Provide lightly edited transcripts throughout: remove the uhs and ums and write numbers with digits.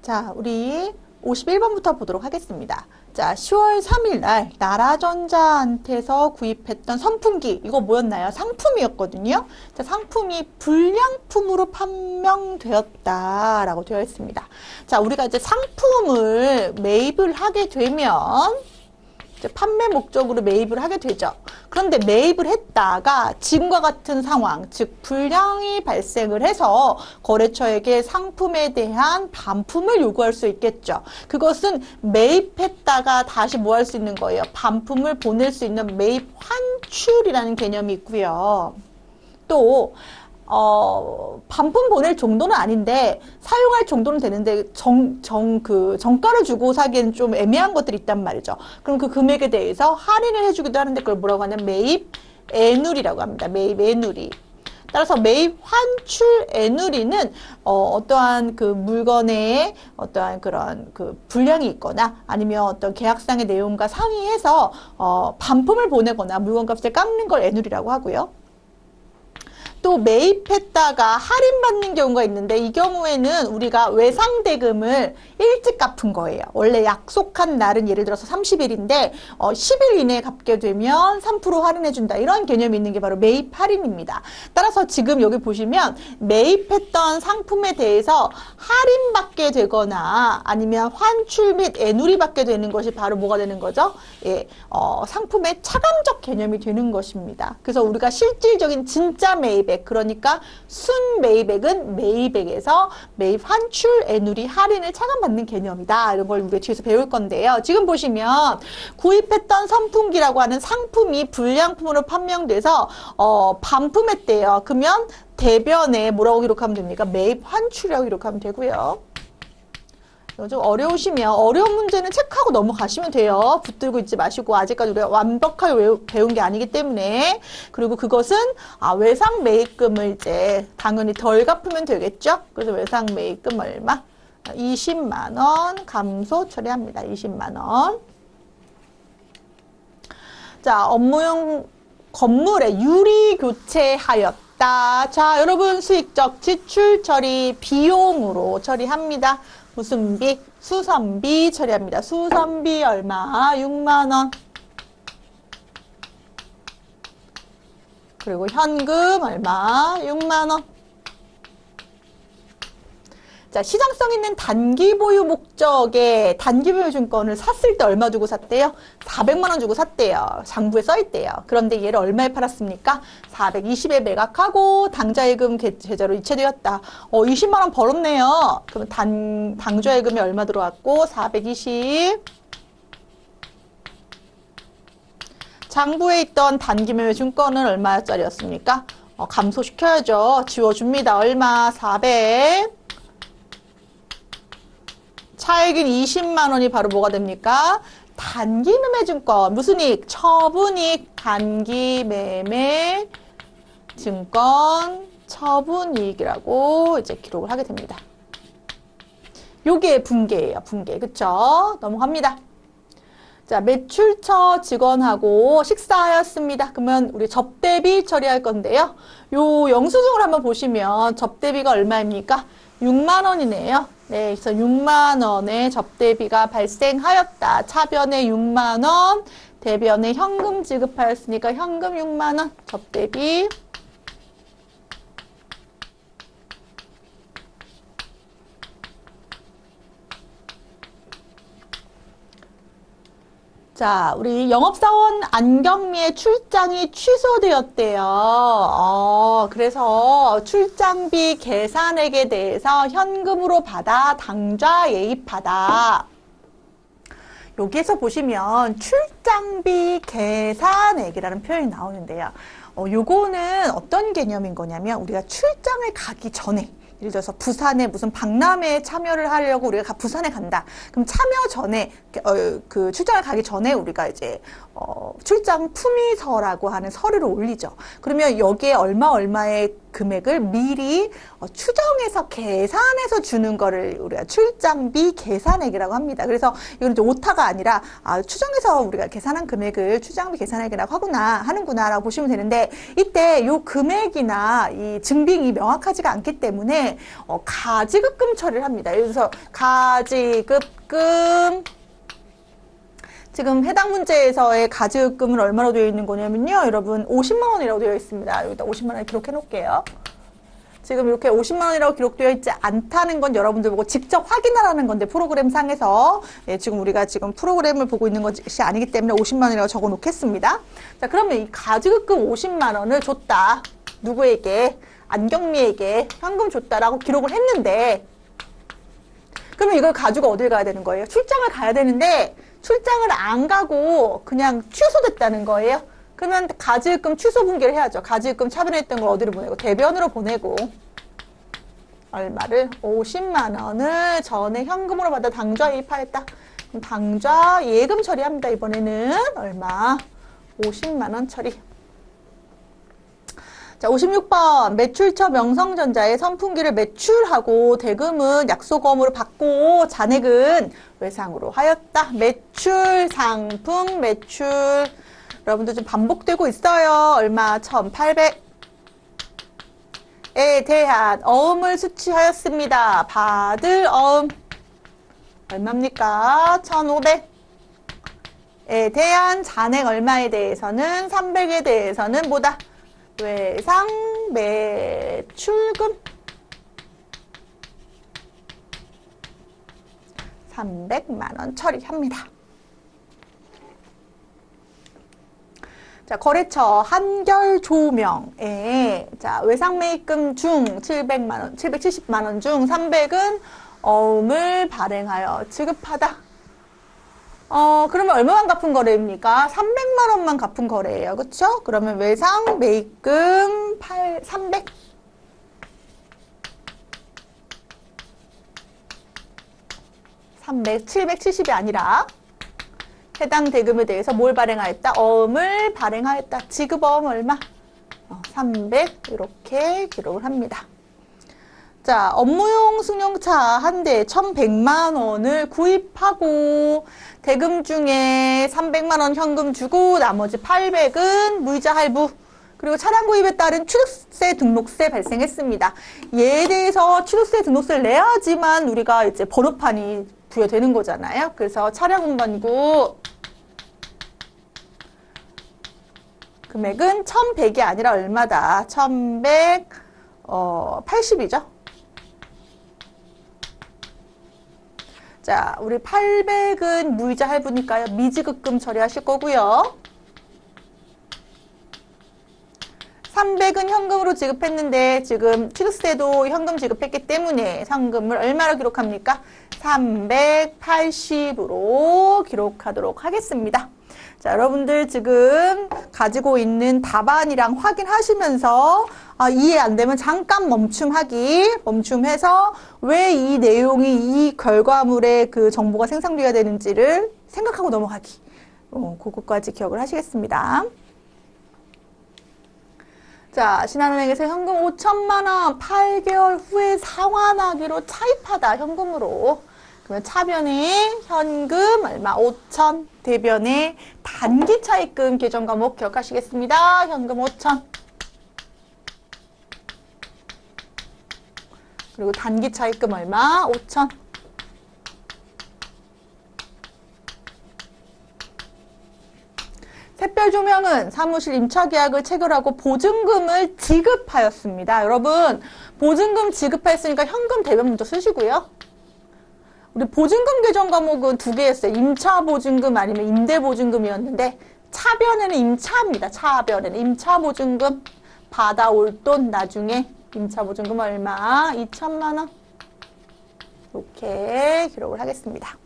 자, 우리 51번부터 보도록 하겠습니다. 자, 10월 3일 날 나라전자한테서 구입했던 선풍기, 이거 뭐였나요? 상품이었거든요. 자, 상품이 불량품으로 판명되었다라고 되어 있습니다. 자, 우리가 이제 상품을 매입을 하게 되면 판매 목적으로 매입을 하게 되죠. 그런데 매입을 했다가 지금과 같은 상황, 즉 불량이 발생을 해서 거래처에게 상품에 대한 반품을 요구할 수 있겠죠. 그것은 매입했다가 다시 뭐 할 수 있는 거예요? 반품을 보낼 수 있는 매입 환출이라는 개념이 있고요. 또 반품 보낼 정도는 아닌데 사용할 정도는 되는데 정가를 주고 사기에는 좀 애매한 것들이 있단 말이죠. 그럼 그 금액에 대해서 할인을 해주기도 하는데 그걸 뭐라고 하냐면 매입 애누리라고 합니다. 매입 애누리. 따라서 매입 환출 애누리는 어떠한 그 물건에 어떠한 그런 그 불량이 있거나 아니면 어떤 계약상의 내용과 상의해서 반품을 보내거나 물건값을 깎는 걸 애누리라고 하고요. 또 매입했다가 할인받는 경우가 있는데 이 경우에는 우리가 외상대금을 일찍 갚은 거예요. 원래 약속한 날은 예를 들어서 30일인데 10일 이내에 갚게 되면 3% 할인해준다. 이런 개념이 있는 게 바로 매입 할인입니다. 따라서 지금 여기 보시면 매입했던 상품에 대해서 할인받게 되거나 아니면 환출 및 애누리 받게 되는 것이 바로 뭐가 되는 거죠? 예, 상품의 차감적 개념이 되는 것입니다. 그래서 우리가 실질적인 진짜 매입액, 그러니까 순매입액은 매입액에서 매입 환출 애누리 할인을 차감받는 개념이다. 이런 걸 우리가 뒤에서 배울 건데요. 지금 보시면 구입했던 선풍기라고 하는 상품이 불량품으로 판명돼서 반품했대요. 그러면 대변에 뭐라고 기록하면 됩니까? 매입 환출이라고 기록하면 되고요. 좀 어려우시면 어려운 문제는 체크하고 넘어가시면 돼요. 붙들고 있지 마시고 아직까지 우리가 완벽하게 배운 게 아니기 때문에. 그리고 그것은 외상 매입금을 이제 당연히 덜 갚으면 되겠죠. 그래서 외상 매입금 얼마? 20만 원 감소 처리합니다. 20만 원. 자, 업무용 건물에 유리 교체하였다. 자, 여러분 수익적 지출 처리 비용으로 처리합니다. 무슨 비? 수선비 처리합니다. 수선비 얼마? 6만 원. 그리고 현금 얼마? 6만 원. 자, 시장성 있는 단기 보유 목적의 단기 보유 증권을 샀을 때 얼마 주고 샀대요? 400만 원 주고 샀대요. 장부에 써 있대요. 그런데 얘를 얼마에 팔았습니까? 420에 매각하고 당좌예금 계좌로 이체되었다. 20만 원 벌었네요. 그러면 당좌예금이 얼마 들어왔고 420. 장부에 있던 단기 매매 증권은 얼마짜리였습니까? 감소시켜야죠. 지워줍니다. 얼마? 400. 차익인 20만 원이 바로 뭐가 됩니까? 단기 매매 증권. 무슨 이익? 처분이익. 단기 매매 증권 처분이익이라고 이제 기록을 하게 됩니다. 요게 분계예요. 분계. 그쵸? 넘어갑니다. 자, 매출처 직원하고 식사하였습니다. 그러면 우리 접대비 처리할 건데요. 요 영수증을 한번 보시면 접대비가 얼마입니까? 6만 원이네요. 네, 그래서 6만 원의 접대비가 발생하였다. 차변에 6만 원, 대변에 현금 지급하였으니까 현금 6만 원, 접대비. 자, 우리 영업사원 안경미의 출장이 취소되었대요. 그래서 출장비 계산액에 대해서 현금으로 받아 당좌 예입하다. 여기에서 보시면 출장비 계산액이라는 표현이 나오는데요. 요거는 어떤 개념인 거냐면 우리가 출장을 가기 전에 예를 들어서 부산에 무슨 박람회에 참여를 하려고 우리가 부산에 간다. 그럼 참여 전에 그 출장을 가기 전에 우리가 이제 출장 품위서라고 하는 서류를 올리죠. 그러면 여기에 얼마의 금액을 미리 추정해서 계산해서 주는 거를 우리가 출장비 계산액이라고 합니다. 그래서 이건 이제 오타가 아니라 추정해서 우리가 계산한 금액을 출장비 계산액이라고 하는구나라고 보시면 되는데 이때 요 금액이나 이 증빙이 명확하지가 않기 때문에 때문에 가지급금 처리를 합니다. 그래서 가지급금 지금 해당 문제에서의 가지급금은 얼마로 되어 있는 거냐면요. 여러분 50만 원이라고 되어 있습니다. 여기다 50만 원 기록해 놓을게요. 지금 이렇게 50만 원이라고 기록되어 있지 않다는 건 여러분들 보고 직접 확인하라는 건데 프로그램 상에서 지금 우리가 지금 프로그램을 보고 있는 것이 아니기 때문에 50만 원이라고 적어 놓겠습니다. 자, 그러면 이 가지급금 50만 원을 줬다. 누구에게? 안경미에게 현금 줬다라고 기록을 했는데 그러면 이걸 가지고 어딜 가야 되는 거예요? 출장을 가야 되는데 출장을 안 가고 그냥 취소됐다는 거예요. 그러면 가지급금 취소 분기를 해야죠. 가지급금 차변했던 걸 어디로 보내고? 대변으로 보내고 얼마를? 50만 원을 전에 현금으로 받아 당좌이입하였다. 그럼 당좌 예금 처리합니다. 이번에는 얼마? 50만 원 처리. 자, 56번 매출처 명성전자의 선풍기를 매출하고 대금은 약속금으로 받고 잔액은 외상으로 하였다. 매출, 상품, 매출. 여러분들 좀 반복되고 있어요. 얼마? 1,800에 대한 어음을 수취하였습니다. 받을 어음 얼마입니까? 1,500에 대한 잔액 얼마에 대해서는 300에 대해서는 뭐다? 외상 매출금 300만 원 처리합니다. 자, 거래처 한결조명에 자, 외상매입금 중 700만 원, 770만 원 중 300은 어음을 발행하여 지급하다. 그러면 얼마만 갚은 거래입니까? 300만 원만 갚은 거래예요. 그쵸? 그러면 외상 매입금 300. (300) 770이 아니라 해당 대금에 대해서 뭘 발행하였다? 어음을 발행하였다. 지급어음 얼마? 300 이렇게 기록을 합니다. 자, 업무용 승용차 한 대에 1,100만 원을 구입하고 대금 중에 300만 원 현금 주고 나머지 800은 무이자 할부 그리고 차량 구입에 따른 취득세 등록세 발생했습니다. 얘에 대해서 취득세 등록세를 내야지만 우리가 이제 번호판이 부여되는 거잖아요. 그래서 차량 운반구 금액은 1,100이 아니라 얼마다? 1,180이죠. 자, 우리 800은 무이자 할부니까요. 미지급금 처리하실 거고요. 300은 현금으로 지급했는데 지금 취득세도 현금 지급했기 때문에 상금을 얼마로 기록합니까? 380으로 기록하도록 하겠습니다. 자, 여러분들 지금 가지고 있는 답안이랑 확인하시면서 이해 안 되면 잠깐 멈춤해서 왜 이 내용이 이 결과물의 그 정보가 생성되어야 되는지를 생각하고 넘어가기. 그것까지 기억을 하시겠습니다. 자, 신한은행에서 현금 5천만 원 8개월 후에 상환하기로 차입하다. 현금으로. 그러면 차변에 현금 얼마? 5천. 대변에 단기 차입금 계정 과목 기억하시겠습니다. 현금 5천. 그리고 단기 차입금 얼마? 5천. 샛별 조명은 사무실 임차 계약을 체결하고 보증금을 지급하였습니다. 여러분, 보증금 지급했으니까 현금 대변 먼저 쓰시고요. 우리 보증금 계정 과목은 두 개였어요. 임차 보증금 아니면 임대 보증금이었는데 차변에는 임차입니다. 차변에는 임차 보증금 받아올 돈 나중에 임차 보증금 얼마? 2천만 원. 이렇게 기록을 하겠습니다.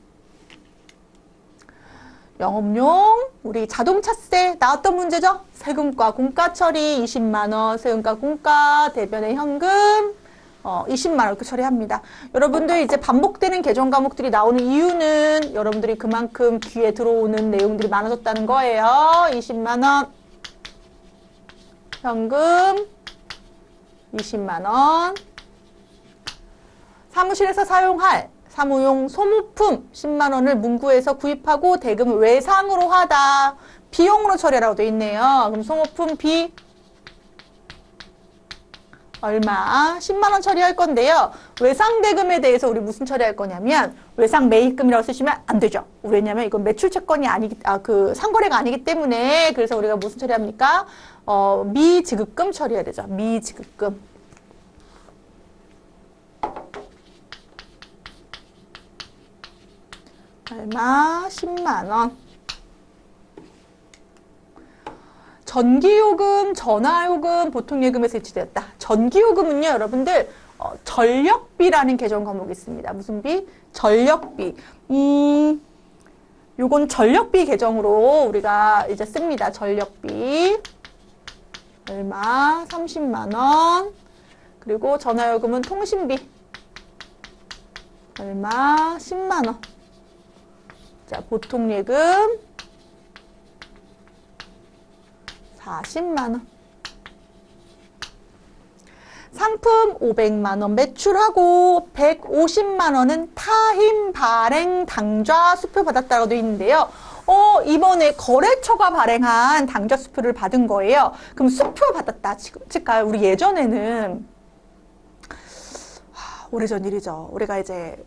영업용 우리 자동차세 나왔던 문제죠? 세금과 공가 처리 20만 원, 세금과 공가 대변의 현금 20만 원 이렇게 처리합니다. 여러분들 이제 반복되는 계정 과목들이 나오는 이유는 여러분들이 그만큼 귀에 들어오는 내용들이 많아졌다는 거예요. 20만 원 현금 20만 원 사무실에서 사용할 사무용 소모품 10만 원을 문구에서 구입하고 대금을 외상으로 하다. 비용으로 처리하라고 되어 있네요. 그럼 소모품 비 얼마? 10만 원 처리할 건데요. 외상대금에 대해서 우리 무슨 처리할 거냐면 외상 매입금이라고 쓰시면 안 되죠. 왜냐면 이건 매출 채권이 상거래가 아니기 때문에 그래서 우리가 무슨 처리합니까? 미지급금 처리해야 되죠. 미지급금. 얼마? 10만 원. 전기요금, 전화요금, 보통예금에서 일치되었다. 전기요금은요, 여러분들, 전력비라는 계정 과목이 있습니다. 무슨 비? 전력비. 요건 전력비 계정으로 우리가 이제 씁니다. 전력비. 얼마? 30만 원. 그리고 전화요금은 통신비. 얼마? 10만 원. 자, 보통예금. 40만 원. 상품 500만 원 매출하고 150만 원은 타임 발행 당좌 수표 받았다고 되어 있는데요. 이번에 거래처가 발행한 당좌 수표를 받은 거예요. 그럼 수표 받았다 칠까요? 우리 예전에는 오래전 일이죠. 우리가 이제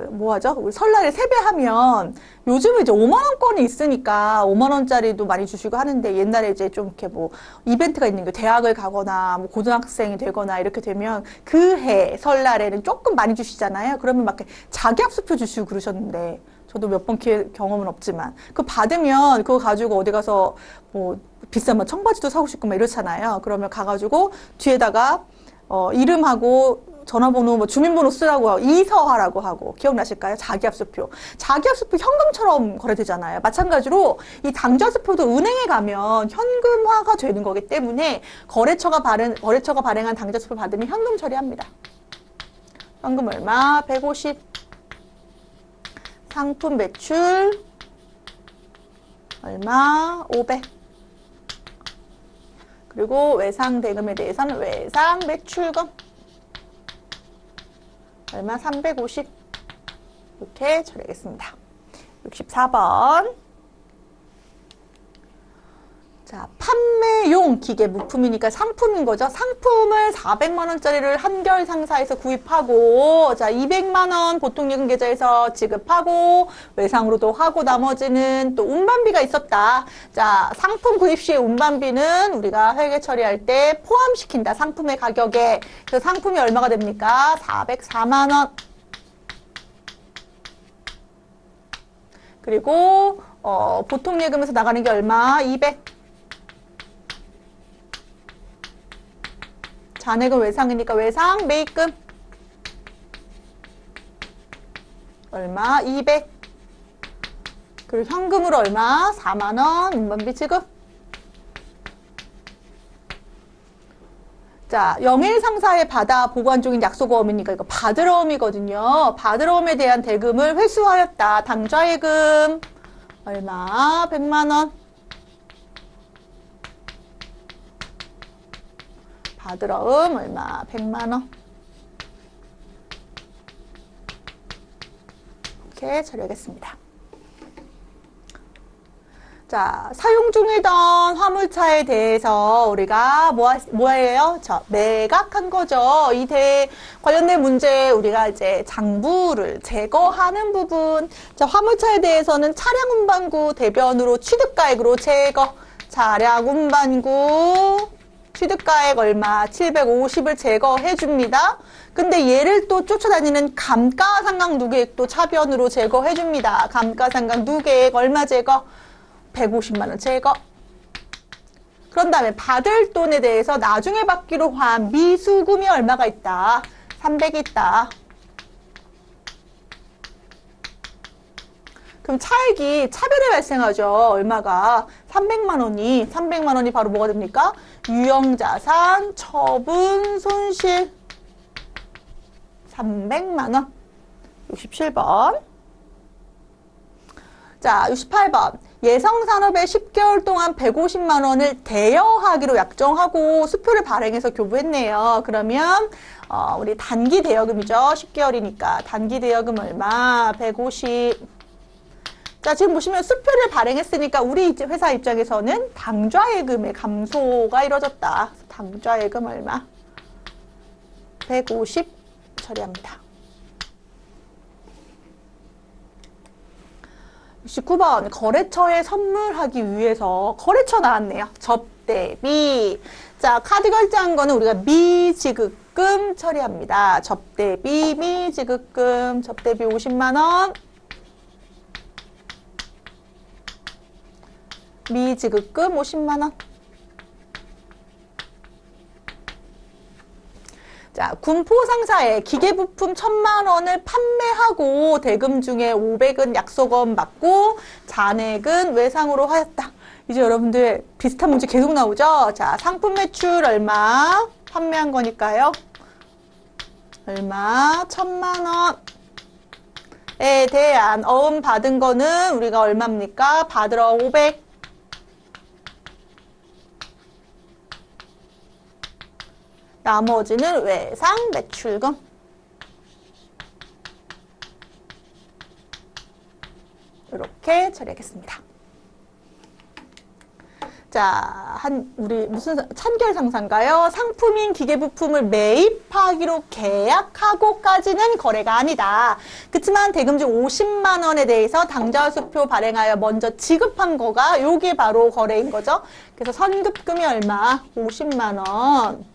뭐 하죠? 우리 설날에 세배하면 요즘은 이제 5만 원권이 있으니까 5만 원짜리도 많이 주시고 하는데 옛날에 이제 좀 이렇게 뭐 이벤트가 있는 게 대학을 가거나 뭐 고등학생이 되거나 이렇게 되면 그 해 설날에는 조금 많이 주시잖아요. 그러면 막 자기합수표 주시고 그러셨는데 저도 몇 번 경험은 없지만 그거 받으면 그거 가지고 어디 가서 뭐 비싼 뭐 청바지도 사고 싶고 막 이렇잖아요. 그러면 가가지고 뒤에다가 이름하고 전화번호, 뭐 주민번호 쓰라고 하고 이서하라고 하고 기억나실까요? 자기합수표. 자기합수표 현금처럼 거래되잖아요. 마찬가지로 이 당좌수표도 은행에 가면 현금화가 되는 거기 때문에 거래처가 발행한 당좌수표 받으면 현금 처리합니다. 현금 얼마? 150. 상품 매출 얼마? 500. 그리고 외상 대금에 대해서는 외상 매출금 얼마? 350. 이렇게 처리하겠습니다. 64번. 자, 판매용 기계 부품이니까 상품인 거죠. 상품을 400만 원짜리를 한결 상사에서 구입하고, 자, 200만 원 보통예금 계좌에서 지급하고, 외상으로도 하고, 나머지는 또 운반비가 있었다. 자, 상품 구입 시에 운반비는 우리가 회계 처리할 때 포함시킨다. 상품의 가격에. 그래서 상품이 얼마가 됩니까? 404만 원. 그리고, 보통예금에서 나가는 게 얼마? 200. 잔액은 외상이니까 외상 매입금 얼마? 200. 그리고 현금으로 얼마? 4만 원 운반비 지급. 자, 영일 상사에 받아 보관 중인 약속어음이니까 이거 받으러음이거든요. 받으러음에 대한 대금을 회수하였다. 당좌예금 얼마? 100만 원. 받으러음 얼마? 100만 원. 이렇게 처리하겠습니다. 자, 사용 중이던 화물차에 대해서 우리가 뭐예요? 매각한 거죠. 관련된 문제 우리가 이제 장부를 제거하는 부분. 자, 화물차에 대해서는 차량 운반구 대변으로 취득가액으로 제거. 차량 운반구 취득가액 얼마? 750을 제거해 줍니다. 근데 얘를 또 쫓아다니는 감가상각 누계액도 차변으로 제거해 줍니다. 감가상각 누계액 얼마 제거? 150만 원 제거. 그런 다음에 받을 돈에 대해서 나중에 받기로 한 미수금이 얼마가 있다? 300이 있다. 그럼 차액이 차변에 발생하죠. 얼마가? 300만 원이 바로 뭐가 됩니까? 유형자산, 처분, 손실. 300만 원. 67번. 자, 68번. 예성산업에 10개월 동안 150만 원을 대여하기로 약정하고 수표를 발행해서 교부했네요. 그러면 우리 단기 대여금이죠. 10개월이니까. 단기 대여금 얼마? 150. 자, 지금 보시면 수표를 발행했으니까 우리 회사 입장에서는 당좌예금의 감소가 이루어졌다. 당좌예금 얼마? 150 처리합니다. 69번 거래처에 선물하기 위해서 거래처 나왔네요. 접대비. 자, 카드 결제한 거는 우리가 미지급금 처리합니다. 접대비, 미지급금, 접대비 50만 원. 미지급금 50만 원. 자, 군포 상사에 기계부품 1,000만 원을 판매하고 대금 중에 500은 약속원 받고 잔액은 외상으로 하였다. 이제 여러분들 비슷한 문제 계속 나오죠? 자, 상품 매출 얼마? 판매한 거니까요. 얼마? 1,000만 원에 대한 어음 받은 거는 우리가 얼마입니까? 받으러 500. 나머지는 외상 매출금. 이렇게 처리하겠습니다. 자, 우리 무슨 찬결 상사인가요? 상품인 기계부품을 매입하기로 계약하고까지는 거래가 아니다. 그렇지만 대금 중 50만 원에 대해서 당좌수표 발행하여 먼저 지급한 거가 요게 바로 거래인 거죠. 그래서 선급금이 얼마? 50만 원.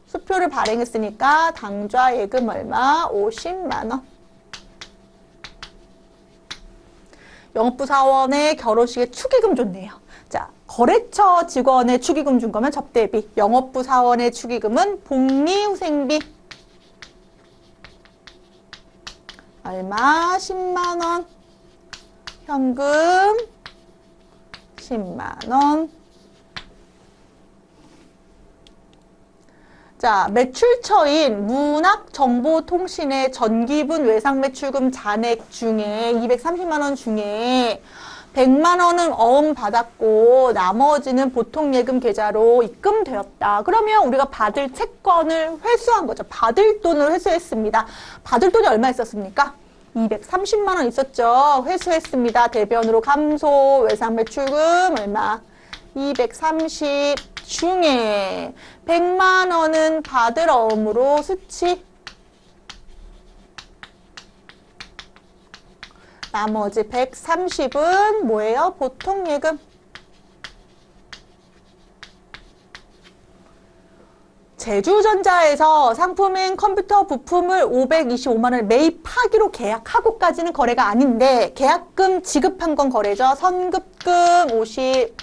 수표를 발행했으니까 당좌 예금 얼마? 50만 원. 영업부 사원의 결혼식에 축의금 줬네요. 자, 거래처 직원의 축의금 준 거면 접대비. 영업부 사원의 축의금은 복리후생비. 얼마? 10만 원. 현금 10만 원. 자, 매출처인 문학정보통신의 전기분 외상매출금 잔액 중에 230만 원 중에 100만 원은 어음 받았고 나머지는 보통예금 계좌로 입금되었다. 그러면 우리가 받을 채권을 회수한 거죠. 받을 돈을 회수했습니다. 받을 돈이 얼마 있었습니까? 230만 원 있었죠. 회수했습니다. 대변으로 감소, 외상매출금 얼마? 230 중에 100만 원은 받을 어음으로 수치. 나머지 130은 뭐예요? 보통예금. 제주전자에서 상품인 컴퓨터 부품을 525만 원을 매입하기로 계약하고까지는 거래가 아닌데 계약금 지급한 건 거래죠. 선급금 50,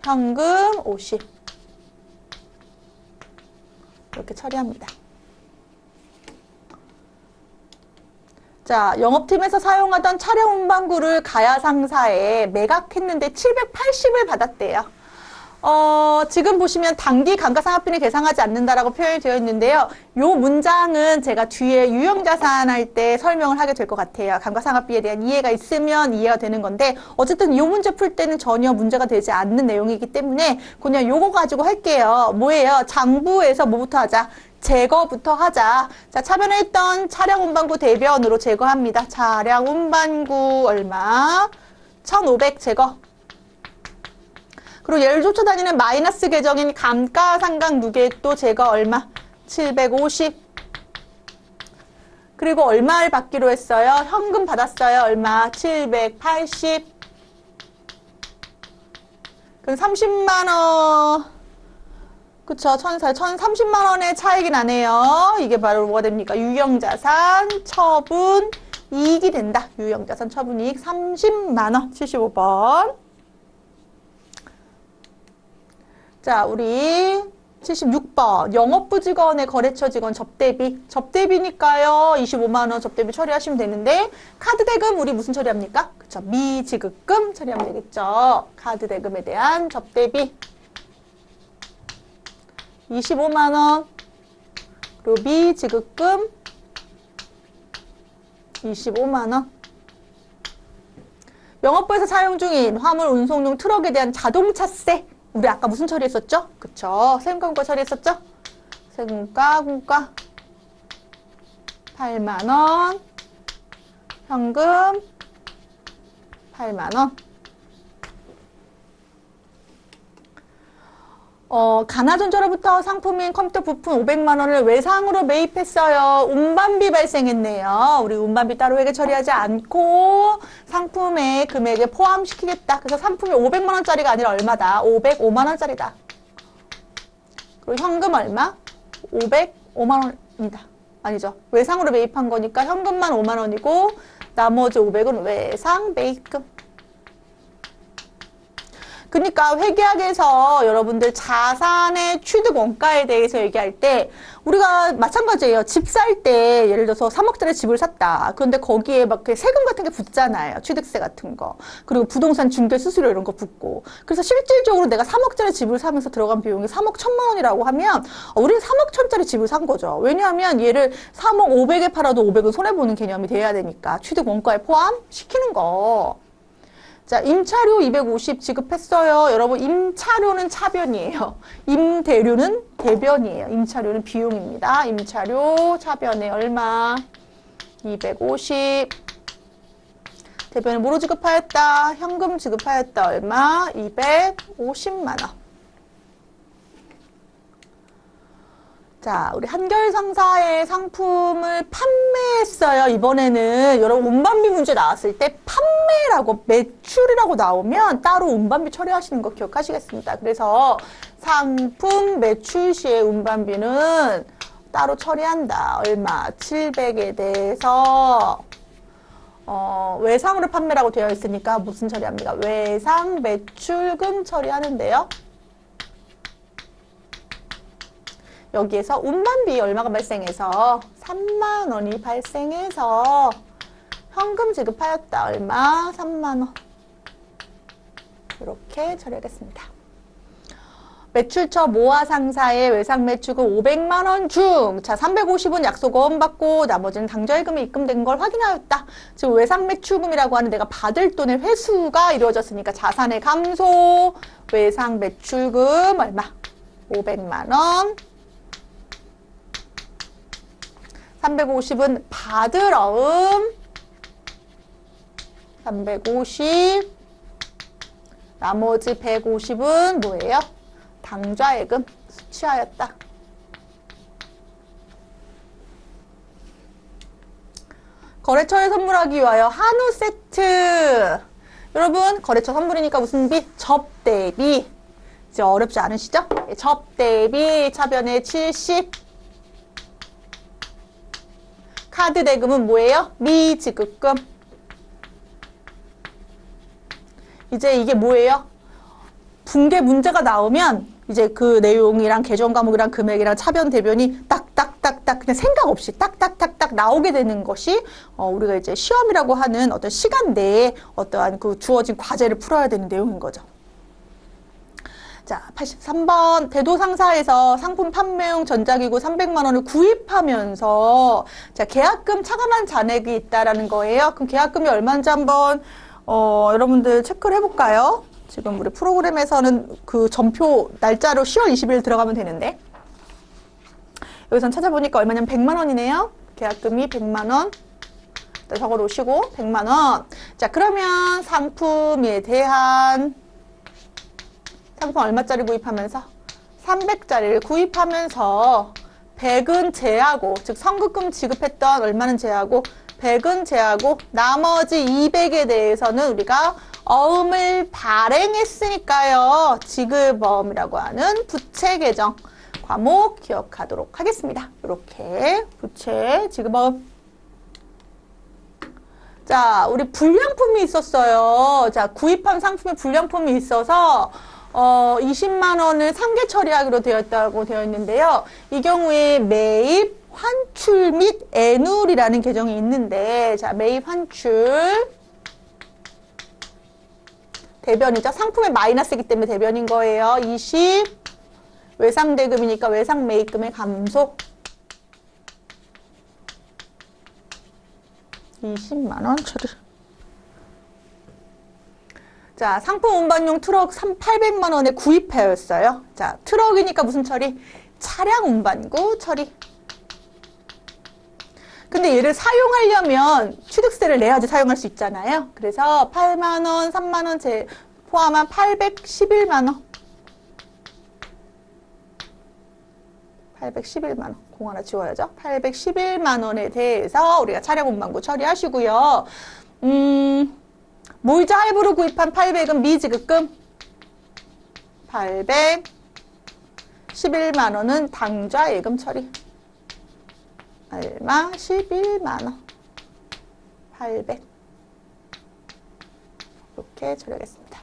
현금 50. 이렇게 처리합니다. 자, 영업팀에서 사용하던 촬영 운반구를 가야상사에 매각했는데 780을 받았대요. 지금 보시면 단기 감가상각비는 계상하지 않는다라고 표현이 되어 있는데요. 요 문장은 제가 뒤에 유형자산 할 때 설명을 하게 될 것 같아요. 감가상각비에 대한 이해가 있으면 이해가 되는 건데 어쨌든 요 문제 풀 때는 전혀 문제가 되지 않는 내용이기 때문에 그냥 요거 가지고 할게요. 뭐예요? 장부에서 뭐부터 하자? 제거부터 하자. 자, 차변에 있던 차량 운반구 대변으로 제거합니다. 차량 운반구 얼마? 1,500 제거. 그리고 얘를 쫓아다니는 마이너스 계정인 감가상각 누계액도 제거 얼마? 750. 그리고 얼마를 받기로 했어요? 현금 받았어요. 얼마? 780. 그럼 30만 원. 그쵸? 1,030만 원의 차익이 나네요. 이게 바로 뭐가 됩니까? 유형자산 처분 이익이 된다. 유형자산 처분 이익 30만 원. 75번. 자, 우리 76번. 영업부 직원의 거래처 직원 접대비. 접대비니까요. 25만 원 접대비 처리하시면 되는데 카드 대금 우리 무슨 처리합니까? 그쵸? 미지급금 처리하면 되겠죠. 카드 대금에 대한 접대비. 25만 원. 그리고 미지급금 25만 원. 영업부에서 사용 중인 화물 운송용 트럭에 대한 자동차세. 우리 아까 무슨 처리했었죠? 그쵸? 세금과 공과 처리했었죠? 세금과 공과 8만 원. 현금 8만 원. 가나전자로부터 상품인 컴퓨터 부품 500만 원을 외상으로 매입했어요. 운반비 발생했네요. 우리 운반비 따로 회계 처리하지 않고 상품의 금액에 포함시키겠다. 그래서 상품이 500만 원짜리가 아니라 얼마다? 505만 원짜리다. 그리고 현금 얼마? 505만 원이다. 아니죠. 외상으로 매입한 거니까 현금만 5만 원이고 나머지 500은 외상 매입금. 그러니까 회계학에서 여러분들 자산의 취득 원가에 대해서 얘기할 때 우리가 마찬가지예요. 집 살 때 예를 들어서 3억짜리 집을 샀다. 그런데 거기에 막 세금 같은 게 붙잖아요. 취득세 같은 거. 그리고 부동산 중개 수수료 이런 거 붙고. 그래서 실질적으로 내가 3억짜리 집을 사면서 들어간 비용이 3억 1천만 원이라고 하면 우리는 3억 1천짜리 집을 산 거죠. 왜냐하면 얘를 3억 500에 팔아도 500은 손해보는 개념이 돼야 되니까 취득 원가에 포함시키는 거. 자, 임차료 250 지급했어요. 여러분, 임차료는 차변이에요. 임대료는 대변이에요. 임차료는 비용입니다. 임차료 차변에 얼마? 250. 대변에 뭐로 지급하였다? 현금 지급하였다. 얼마? 250만 원. 자, 우리 한결상사의 상품을 판매했어요. 이번에는 여러분 운반비 문제 나왔을 때 판매라고 매출이라고 나오면 따로 운반비 처리하시는 거 기억하시겠습니다. 그래서 상품 매출 시의 운반비는 따로 처리한다. 얼마? 700에 대해서 외상으로 판매라고 되어 있으니까 무슨 처리합니까? 외상 매출금 처리하는데요. 여기에서 운반비 얼마가 발생해서 3만 원이 발생해서 현금 지급하였다. 얼마? 3만 원. 이렇게 처리하겠습니다. 매출처 모아 상사의 외상 매출금 500만 원 중, 자, 350은 약속원 받고 나머지는 당좌예금에 입금된 걸 확인하였다. 지금 외상 매출금이라고 하는 내가 받을 돈의 회수가 이루어졌으니까 자산의 감소, 외상 매출금 얼마? 500만 원. 350은 받을 어음 350 나머지 150은 뭐예요? 당좌예금 수취하였다. 거래처에 선물하기 위하여 한우 세트. 여러분 거래처 선물이니까 무슨 비? 접대비. 이제 어렵지 않으시죠? 접대비 차변에 70. 카드 대금은 뭐예요? 미지급금. 이제 이게 뭐예요? 분계 문제가 나오면 이제 그 내용이랑 계정 과목이랑 금액이랑 차변 대변이 딱딱딱딱 그냥 생각 없이 딱딱딱딱 나오게 되는 것이 우리가 이제 시험이라고 하는 어떤 시간 내에 어떠한 그 주어진 과제를 풀어야 되는 내용인 거죠. 자, 83번 대도상사에서 상품 판매용 전자기구 300만 원을 구입하면서 자, 계약금 차감한 잔액이 있다라는 거예요. 그럼 계약금이 얼마인지 한번 여러분들 체크를 해볼까요? 지금 우리 프로그램에서는 그 전표 날짜로 10월 20일 들어가면 되는데 여기선 찾아보니까 얼마냐면 100만 원이네요. 계약금이 100만 원. 적어 놓으시고 100만 원. 자, 그러면 상품에 대한 상품 얼마짜리 구입하면서? 300짜리를 구입하면서 100은 제하고, 즉 선급금 지급했던 얼마는 제하고 100은 제하고 나머지 200에 대해서는 우리가 어음을 발행했으니까요. 지급어음이라고 하는 부채 계정 과목 기억하도록 하겠습니다. 이렇게 부채 지급어음. 자, 우리 불량품이 있었어요. 자, 구입한 상품에 불량품이 있어서 20만 원을 상계 처리하기로 되었다고 되어 있는데요. 이 경우에 매입, 환출 및 애눌이라는 계정이 있는데, 자, 매입, 환출. 대변이죠. 상품의 마이너스이기 때문에 대변인 거예요. 20. 외상 대금이니까 외상 매입금의 감소. 20만 원 처리. 자, 상품 운반용 트럭 800만 원에 구입하였어요. 자, 트럭이니까 무슨 처리? 차량 운반구 처리. 근데 얘를 사용하려면 취득세를 내야지 사용할 수 있잖아요. 그래서 8만 원, 3만 원 포함한 811만 원. 811만 원. 공 하나 지워야죠. 811만 원에 대해서 우리가 차량 운반부 처리하시고요. 무이자 할부로 구입한 800은 미지급금. 811만 원은 당좌 예금 처리. 얼마? 11만 원. 800. 이렇게 처리하겠습니다.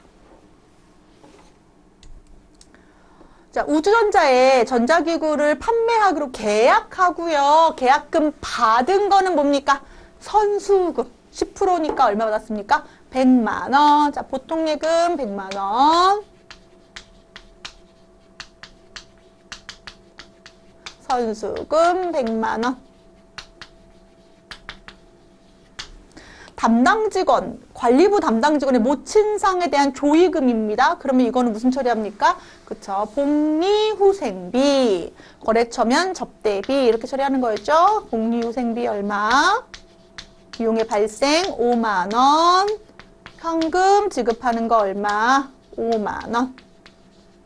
자, 우주전자에 전자기구를 판매하기로 계약하고요. 계약금 받은 거는 뭡니까? 선수금. 10%니까 얼마 받았습니까? 100만 원. 자, 보통 예금 100만 원. 선수금 100만 원. 담당 직원, 관리부 담당 직원의 모친상에 대한 조의금입니다. 그러면 이거는 무슨 처리합니까? 그쵸. 복리후생비, 거래처면 접대비 이렇게 처리하는 거였죠. 복리후생비 얼마? 비용의 발생 5만 원. 현금 지급하는 거 얼마? 5만 원.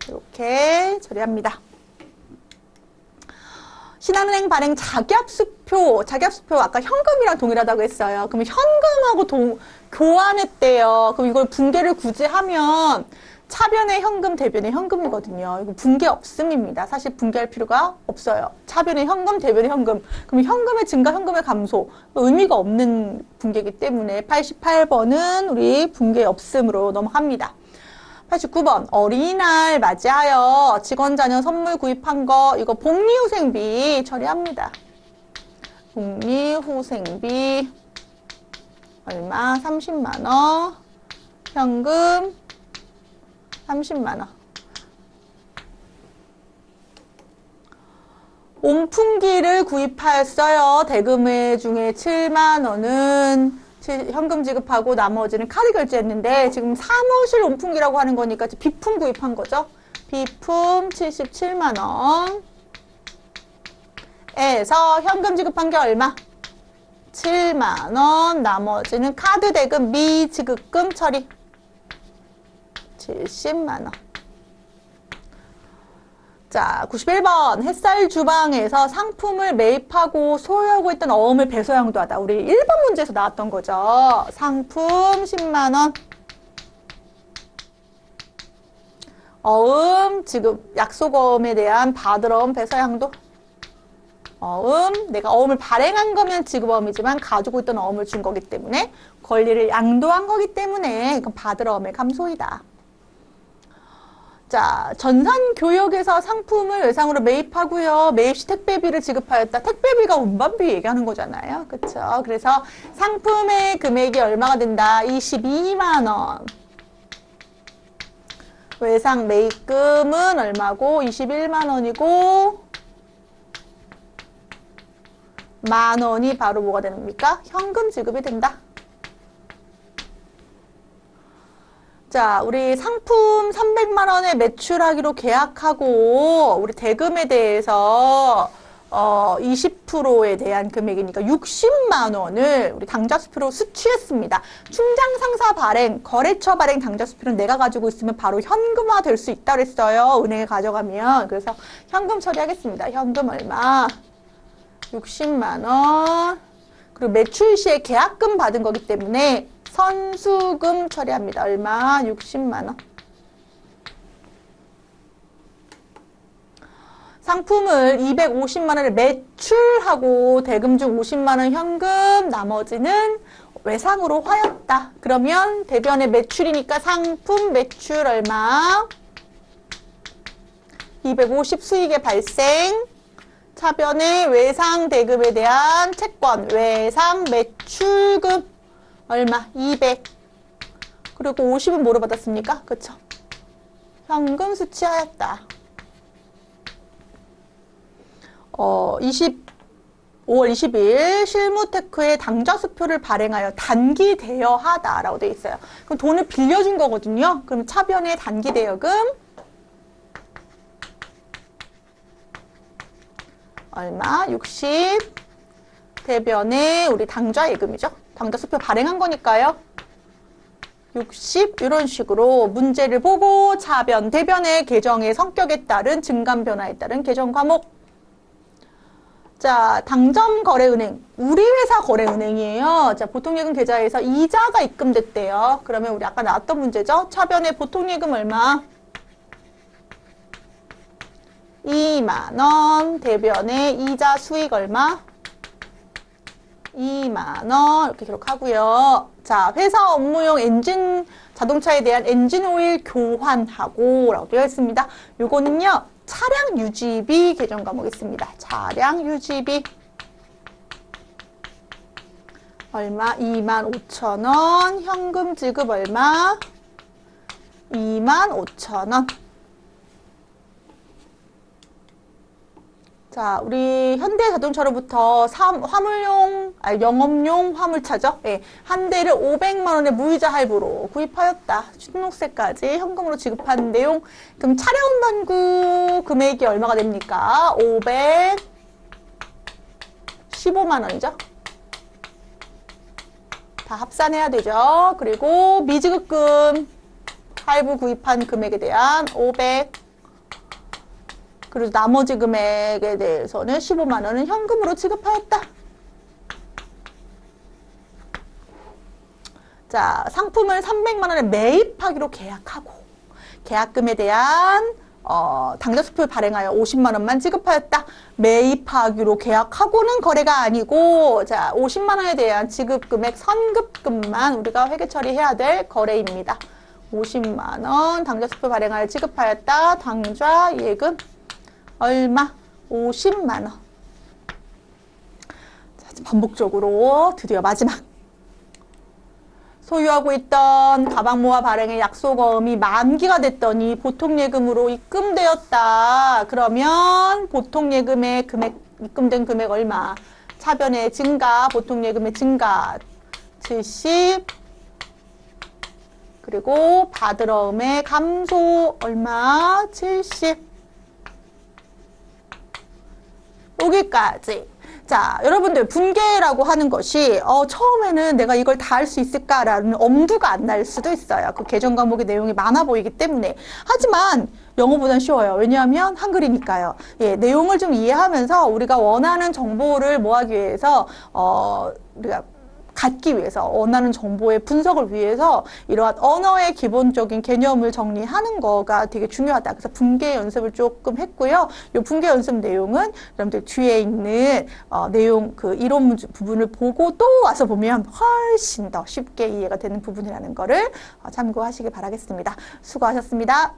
이렇게 처리합니다. 신한은행 발행 자기압수표 아까 현금이랑 동일하다고 했어요. 그러면 현금하고 교환했대요. 그럼 이걸 분계를 굳이 하면 차변의 현금, 대변의 현금이거든요. 이거 분계 없음입니다. 사실 분계할 필요가 없어요. 차변의 현금, 대변의 현금. 그럼 현금의 증가, 현금의 감소. 의미가 없는 분계이기 때문에 88번은 우리 분계 없음으로 넘어갑니다. 89번 어린이날 맞이하여 직원 자녀 선물 구입한 거 이거 복리후생비 처리합니다. 복리후생비 얼마? 30만 원. 현금 30만 원. 온풍기를 구입하였어요. 대금의 중에 7만 원은 현금 지급하고 나머지는 카드 결제했는데 지금 사무실 온풍기라고 하는 거니까 비품 구입한 거죠. 비품 77만 원 에서 현금 지급한 게 얼마? 7만 원. 나머지는 카드 대금 미지급금 처리 70만 원. 자, 91번 햇살 주방에서 상품을 매입하고 소유하고 있던 어음을 배소양도하다. 우리 1번 문제에서 나왔던 거죠. 상품 10만 원. 어음 지급 약속어음에 대한 받을 어음 배소양도. 어음 내가 어음을 발행한 거면 지급어음이지만 가지고 있던 어음을 준 거기 때문에 권리를 양도한 거기 때문에 이건 받을 어음의 감소이다. 자, 전산교역에서 상품을 외상으로 매입하고요. 매입 시 택배비를 지급하였다. 택배비가 운반비 얘기하는 거잖아요. 그쵸? 그래서 상품의 금액이 얼마가 된다? 22만 원. 외상 매입금은 얼마고? 21만 원이고 만 원이 바로 뭐가 됩니까? 현금 지급이 된다. 자, 우리 상품 300만 원에 매출하기로 계약하고 우리 대금에 대해서 20%에 대한 금액이니까 60만 원을 우리 당좌수표로 수취했습니다. 충장상사 발행, 거래처 발행 당좌수표는 내가 가지고 있으면 바로 현금화 될 수 있다고 했어요. 은행에 가져가면. 그래서 현금 처리하겠습니다. 현금 얼마? 60만 원. 그리고 매출 시에 계약금 받은 거기 때문에 선수금 처리합니다. 얼마? 60만 원. 상품을 250만 원을 매출하고 대금 중 50만 원 현금, 나머지는 외상으로 하였다. 그러면 대변의 매출이니까 상품 매출 얼마? 250 수익의 발생. 차변의 외상 대금에 대한 채권, 외상 매출금 얼마? 200. 그리고 50은 뭐로 받았습니까? 그쵸? 현금 수취하였다. 5월 20일 실무테크의 당좌수표를 발행하여 단기 대여하다라고 되어 있어요. 그럼 돈을 빌려준 거거든요. 그럼 차변의 단기 대여금 얼마? 60. 대변의 우리 당좌 예금이죠. 당좌수표 발행한 거니까요. 60 이런 식으로 문제를 보고 차변, 대변의 계정의 성격에 따른 증감 변화에 따른 계정 과목 자, 당점거래은행. 우리 회사 거래은행이에요. 자, 보통예금 계좌에서 이자가 입금됐대요. 그러면 우리 아까 나왔던 문제죠? 차변에 보통예금 얼마? 2만 원. 대변에 이자 수익 얼마? 2만 원. 이렇게 기록하고요. 자, 회사 업무용 엔진 자동차에 대한 엔진 오일 교환하고 라고 되어 있습니다. 요거는요. 차량 유지비 계정 과목이 있습니다. 차량 유지비 얼마? 25,000원. 현금 지급 얼마? 25,000원. 자, 우리 현대자동차로부터 영업용 화물차죠. 예, 한 대를 500만 원의 무이자 할부로 구입하였다. 취등록세까지 현금으로 지급한 내용. 그럼 차량 반구 금액이 얼마가 됩니까? 515만 원이죠. 다 합산해야 되죠. 그리고 미지급금 할부 구입한 금액에 대한 500. 그리고 나머지 금액에 대해서는 15만 원은 현금으로 지급하였다. 자, 상품을 300만 원에 매입하기로 계약하고 계약금에 대한 당좌수표를 발행하여 50만 원만 지급하였다. 매입하기로 계약하고는 거래가 아니고 자, 50만 원에 대한 지급 금액 선급금만 우리가 회계 처리해야 될 거래입니다. 50만 원 당좌수표 발행하여 지급하였다. 당좌 예금 얼마? 50만 원. 자, 반복적으로 드디어 마지막. 소유하고 있던 가방모아 발행의 약속어음이 만기가 됐더니 보통예금으로 입금되었다. 그러면 보통예금의 금액, 입금된 금액 얼마? 차변의 증가, 보통예금의 증가 70. 그리고 받으러음의 감소 얼마? 70. 여기까지. 자, 여러분들 분계라고 하는 것이 처음에는 내가 이걸 다 할 수 있을까라는 엄두가 안 날 수도 있어요. 그 계정 과목의 내용이 많아 보이기 때문에. 하지만 영어보단 쉬워요. 왜냐하면 한글이니까요. 예, 내용을 좀 이해하면서 우리가 원하는 정보를 모으기 위해서 우리가 갖기 위해서 원하는 정보의 분석을 위해서 이러한 언어의 기본적인 개념을 정리하는 거가 되게 중요하다. 그래서 분계 연습을 조금 했고요. 이 분계 연습 내용은 여러분들 뒤에 있는 내용 그 이론 부분을 보고 또 와서 보면 훨씬 더 쉽게 이해가 되는 부분이라는 거를 참고하시길 바라겠습니다. 수고하셨습니다.